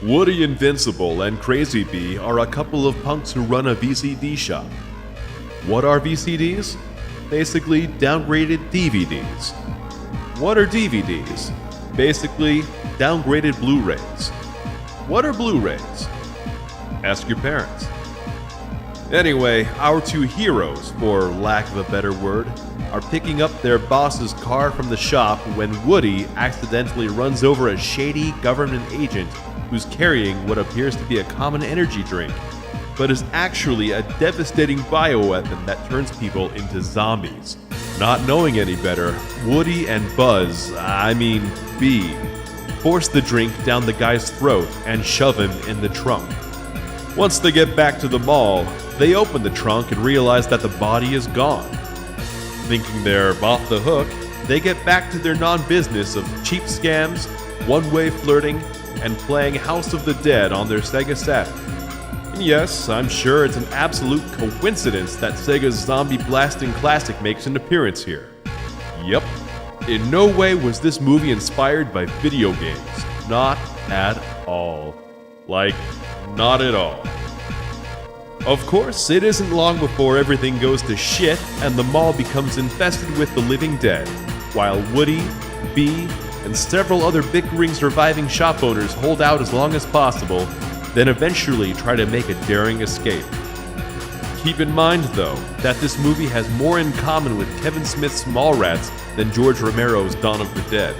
Woody Invincible and Crazy Bee are a couple of punks who run a VCD shop. What are VCDs? Basically, downgraded DVDs. What are DVDs? Basically, downgraded Blu-rays. What are Blu-rays? Ask your parents. Anyway, our two heroes, for lack of a better word, are picking up their boss's car from the shop when Woody accidentally runs over a shady government agent who's carrying what appears to be a common energy drink, but is actually a devastating bioweapon that turns people into zombies. Not knowing any better, Woody and Bee, force the drink down the guy's throat and shove him in the trunk. Once they get back to the mall, they open the trunk and realize that the body is gone. Thinking they're off the hook, they get back to their non-business of cheap scams, one-way flirting, and playing House of the Dead on their Sega Saturn. And yes, I'm sure it's an absolute coincidence that Sega's zombie blasting classic makes an appearance here. Yep, in no way was this movie inspired by video games. Not at all. Like, not at all. Of course, it isn't long before everything goes to shit and the mall becomes infested with the living dead, while Woody, Bee, and several other bickering surviving shop owners hold out as long as possible, then eventually try to make a daring escape. Keep in mind, though, that this movie has more in common with Kevin Smith's Mallrats than George Romero's Dawn of the Dead.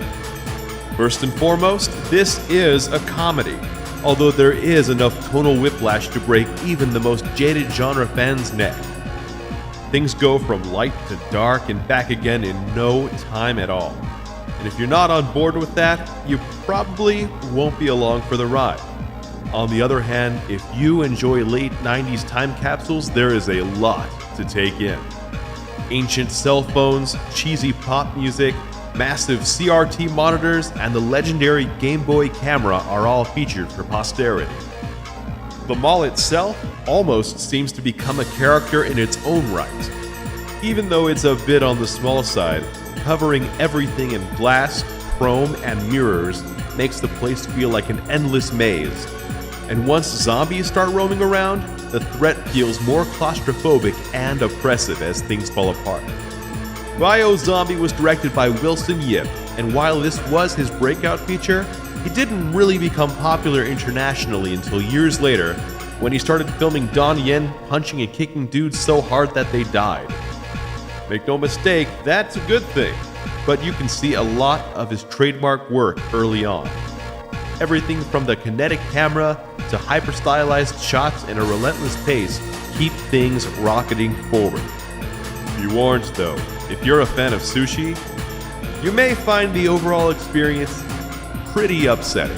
First and foremost, this is a comedy, although there is enough tonal whiplash to break even the most jaded genre fan's neck. Things go from light to dark and back again in no time at all. And if you're not on board with that, you probably won't be along for the ride. On the other hand, if you enjoy late 90s time capsules, there is a lot to take in. Ancient cell phones, cheesy pop music, massive CRT monitors, and the legendary Game Boy camera are all featured for posterity. The mall itself almost seems to become a character in its own right. Even though it's a bit on the small side, covering everything in glass, chrome, and mirrors makes the place feel like an endless maze. And once zombies start roaming around, the threat feels more claustrophobic and oppressive as things fall apart. Bio Zombie was directed by Wilson Yip, and while this was his breakout feature, he didn't really become popular internationally until years later, when he started filming Don Yen punching and kicking dudes so hard that they died. Make no mistake, that's a good thing, but you can see a lot of his trademark work early on. Everything from the kinetic camera to hyper-stylized shots and a relentless pace keep things rocketing forward. Be warned though, if you're a fan of sushi, you may find the overall experience pretty upsetting.